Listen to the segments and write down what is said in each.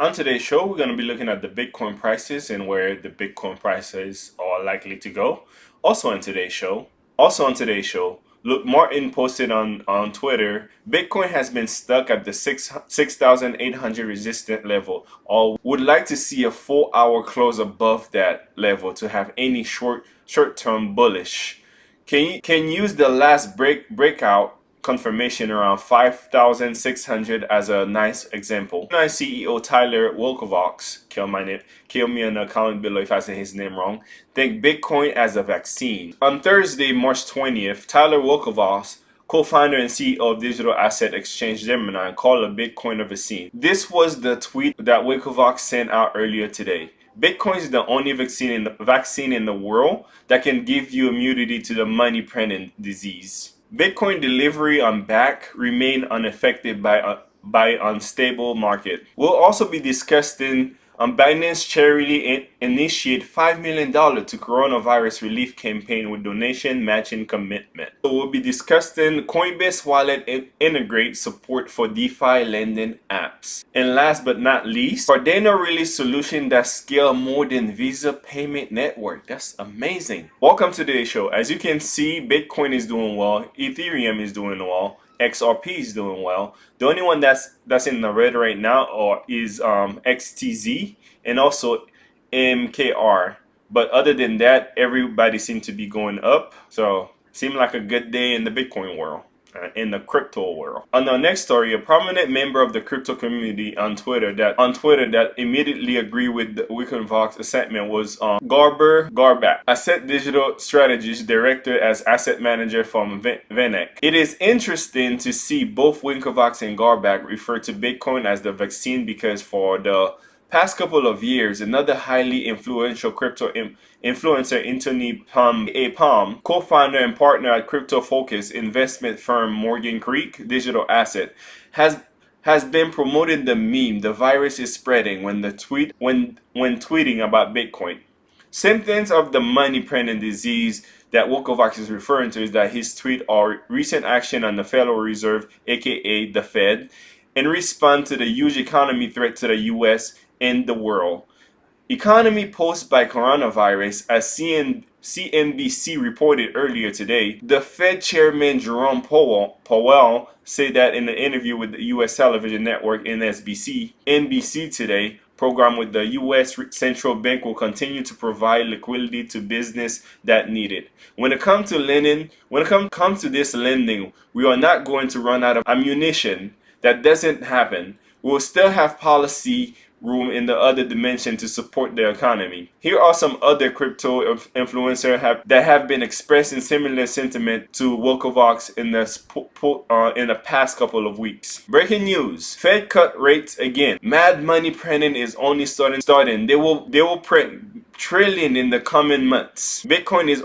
On today's show, we're going to be looking at the Bitcoin prices and where the Bitcoin prices are likely to go. Also on today's show, look, Martin posted on Twitter, Bitcoin has been stuck at the 6,800 resistant level, or would like to see a 4-hour close above that level to have any short-term bullish. Can use the last breakout confirmation around 5,600 as a nice example. Gemini CEO Tyler Winklevoss, kill me in the comment below if I say his name wrong, think Bitcoin as a vaccine. On Thursday, March 20th, Tyler Winklevoss, co-founder and CEO of digital asset exchange Gemini, called a Bitcoin a vaccine. This was the tweet that Winklevoss sent out earlier today. Bitcoin is the only vaccine in the world that can give you immunity to the money printing disease. Bitcoin delivery on back remain unaffected by unstable market. We'll also be discussing Binance charity initiate $5 million to coronavirus relief campaign with donation matching commitment. So we'll be discussing Coinbase wallet integrate support for DeFi lending apps. And last but not least, Cardano released solution that scale more than Visa payment network. That's amazing. Welcome to today's show. As you can see, Bitcoin is doing well, Ethereum is doing well, XRP is doing well. The only one that's in the red right now is XTZ and also MKR. But other than that, everybody seems to be going up. So seemed like a good day in the Bitcoin world, in the crypto world. On the next story, a prominent member of the crypto community on Twitter that immediately agreed with the Winklevoss assessment was Gurbacs, asset digital strategist director as asset manager from VanEck. It is interesting to see both Winklevoss and Gurbacs refer to Bitcoin as the vaccine because for the past couple of years, another highly influential crypto influencer, Anthony Pomp, co-founder and partner at crypto-focused investment firm Morgan Creek Digital Asset, has been promoting the meme "the virus is spreading" when tweeting about Bitcoin. Symptoms of the money printing disease that Winklevoss is referring to is that his tweet are recent action on the Federal Reserve, aka the Fed, in response to the huge economy threat to the U.S. and the world. Economy posed by coronavirus, as CNBC reported earlier today. The Fed Chairman Jerome Powell said that in an interview with the U.S. television network NBC today, program with the U.S. Central Bank will continue to provide liquidity to business that need it. When it comes to this lending, we are not going to run out of ammunition. That doesn't happen. We'll still have policy room in the other dimension to support the economy. Here are some other crypto influencers that have been expressing similar sentiment to Winklevoss in the past couple of weeks. Breaking news: Fed cut rates again. Mad money printing is only starting. They will print trillion in the coming months. Bitcoin is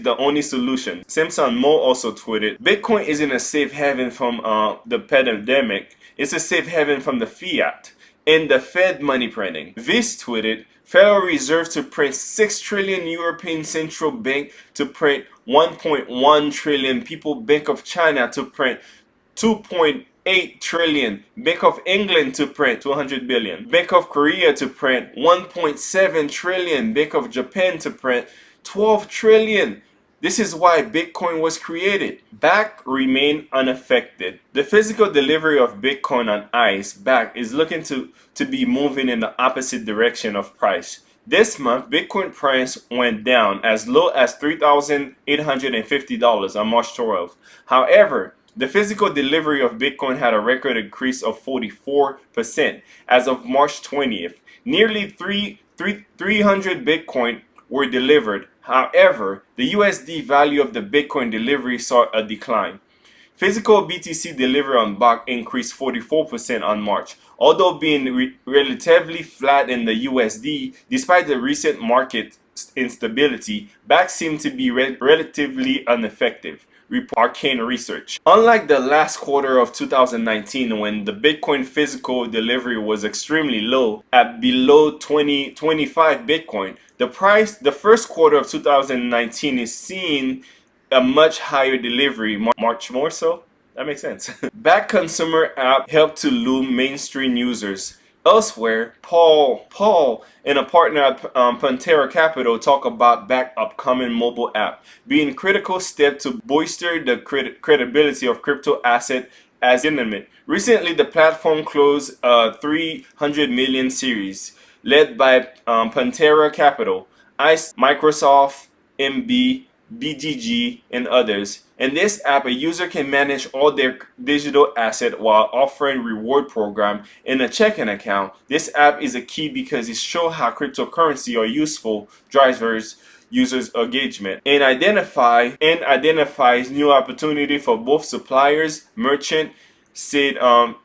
the only solution. Simpson Mo also tweeted, Bitcoin isn't a safe haven from the pandemic. It's a safe haven from the fiat and the Fed money printing. Viz tweeted, Federal Reserve to print 6 trillion, European Central Bank to print 1.1 trillion, People Bank of China to print 2.8 trillion, Bank of England to print 200 billion, Bank of Korea to print 1.7 trillion, Bank of Japan to print 12 trillion. This is why Bitcoin was created. BAC remain unaffected. The physical delivery of Bitcoin on ICE, BAC, is looking to be moving in the opposite direction of price. This month, Bitcoin price went down as low as $3,850 on March 12th. However, the physical delivery of Bitcoin had a record increase of 44% as of March 20th. Nearly 300 Bitcoin were delivered. However, the USD value of the Bitcoin delivery saw a decline. Physical BTC delivery on BAC increased 44% on March. Although being relatively flat in the USD, despite the recent market instability, BAC seemed to be relatively ineffective. Arcane Research. Unlike the last quarter of 2019 when the Bitcoin physical delivery was extremely low at below 25 Bitcoin, the first quarter of 2019 is seeing a much higher delivery, much more so. That makes sense. BAC consumer app helped to lure mainstream users. Elsewhere, Paul and a partner at Pantera Capital talk about back upcoming mobile app being critical step to bolster the credibility of crypto asset as legitimate. Recently, the platform closed a 300 million series led by Pantera Capital, ICE, Microsoft, MB, BGG, and others. In this app, a user can manage all their digital asset while offering reward program in a checking account. This app is a key because it shows how cryptocurrency are useful drivers users engagement and identifies new opportunity for both suppliers, merchant, said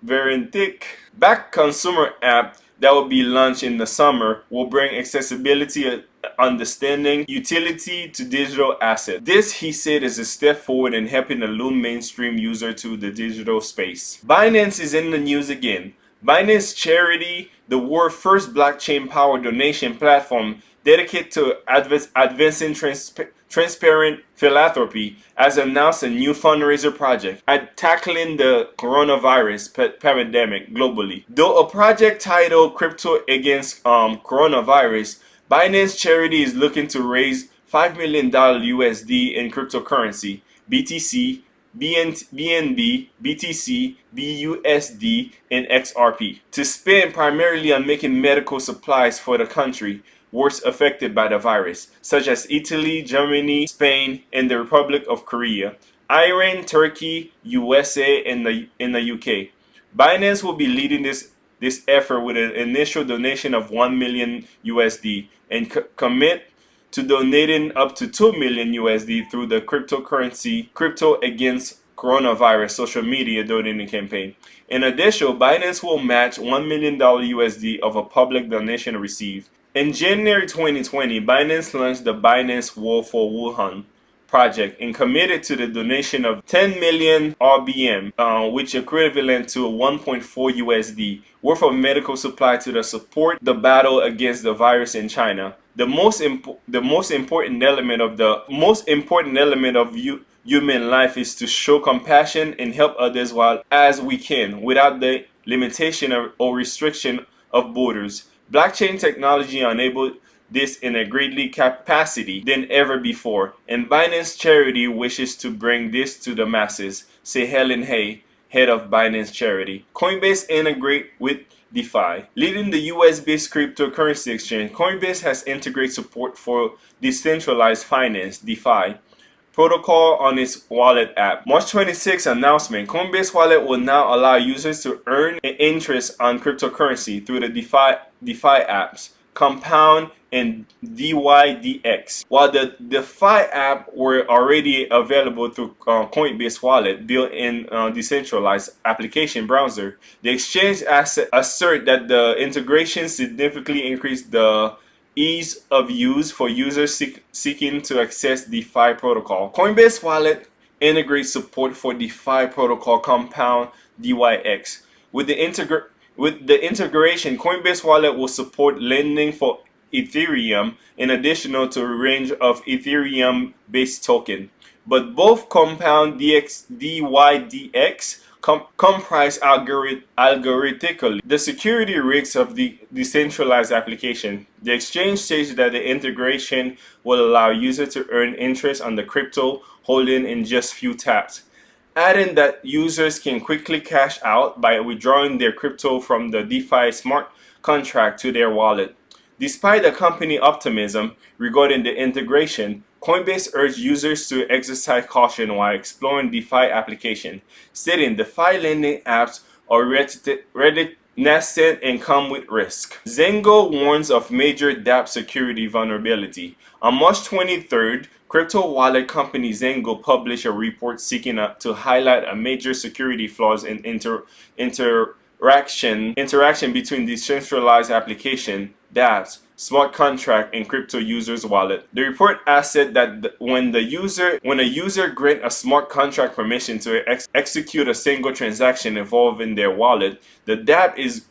Verentic. Back consumer app that will be launched in the summer will bring accessibility, understanding, utility to digital asset. This, he said, is a step forward in helping the loom mainstream user to the digital space. Binance is in the news again. Binance Charity, the world's first blockchain-powered donation platform dedicated to advancing transparent philanthropy, has announced a new fundraiser project at tackling the coronavirus pandemic globally. Though a project titled Crypto Against Coronavirus, Binance Charity is looking to raise $5 million USD in cryptocurrency, BTC, BNB, BTC, BUSD, and XRP, to spend primarily on making medical supplies for the country worst affected by the virus, such as Italy, Germany, Spain, and the Republic of Korea, Iran, Turkey, USA, and the UK. Binance will be leading this effort with an initial donation of 1 million USD and commit to donating up to 2 million USD through the cryptocurrency Crypto Against Coronavirus social media donating campaign. In addition, Binance will match $1 million USD of a public donation received. In January 2020, Binance launched the Binance War for Wuhan project and committed to the donation of 10 million RBM, which equivalent to 1.4 USD, worth of medical supply to support the battle against the virus in China. The most important element of human life is to show compassion and help others while as we can, without the limitation or restriction of borders. Blockchain technology enabled this in a greatly capacity than ever before, and Binance Charity wishes to bring this to the masses, say Helen Hay, head of Binance Charity. Coinbase integrate with DeFi. Leading the US-based cryptocurrency exchange, Coinbase has integrated support for decentralized finance, DeFi, protocol on its wallet app. March 26 announcement, Coinbase Wallet will now allow users to earn interest on cryptocurrency through the DeFi apps, Compound and DYDX. While the DeFi app were already available through Coinbase Wallet built-in decentralized application browser, the exchange assert that the integration significantly increased the ease of use for users seeking to access DeFi protocol. Coinbase Wallet integrates support for DeFi protocol Compound DYX. With the integration, Coinbase Wallet will support lending for Ethereum in addition to a range of Ethereum-based token. But both Compound DYDX comprise algorithmically the security risks of the decentralized application. The exchange states that the integration will allow users to earn interest on the crypto holding in just few taps, adding that users can quickly cash out by withdrawing their crypto from the DeFi smart contract to their wallet. Despite the company optimism regarding the integration, Coinbase urged users to exercise caution while exploring DeFi application, stating DeFi lending apps are nascent and come with risk. Zengo warns of major dApp security vulnerability. On March 23rd, crypto wallet company Zengo published a report seeking to highlight a major security flaws in interaction between decentralized application, dApps, smart contract, and crypto users' wallet. The report asserted that when a user grants a smart contract permission to execute a single transaction involving their wallet, the dApp is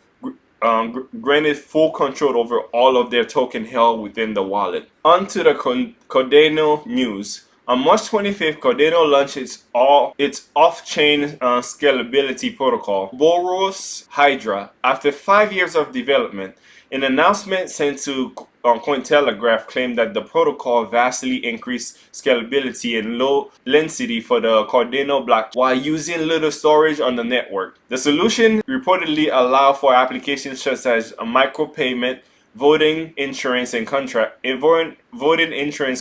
granted full control over all of their token held within the wallet. On to the Cardano news. On March 25th, Cardano launched its off-chain scalability protocol, Boros Hydra, after 5 years of development. An announcement sent to Cointelegraph claimed that the protocol vastly increased scalability and low latency for the Cardano blockchain while using little storage on the network. The solution reportedly allowed for applications such as a micropayment, voting insurance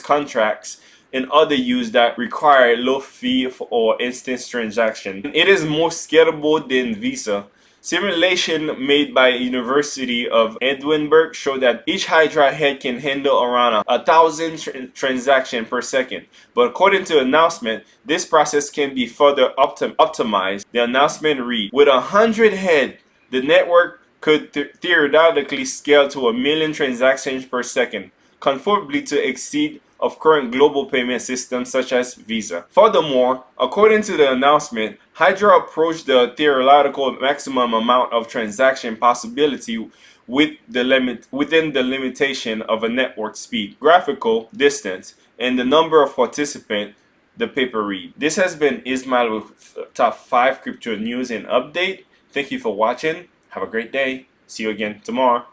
contracts, and other use that require low fee or instant transaction. It is more scalable than Visa. Simulation made by University of Edinburgh showed that each Hydra head can handle around 1,000 transactions per second. But according to the announcement, this process can be further optimized. The announcement read, with 100 head, the network could theoretically scale to 1,000,000 transactions per second, comfortably to exceed of current global payment systems such as Visa. Furthermore, according to the announcement, Hydra approached the theoretical maximum amount of transaction possibility within the limitation of a network speed, graphical distance, and the number of participants. The paper read. This has been Ismail with top 5 crypto news and update. Thank you for watching. Have a great day. See you again tomorrow.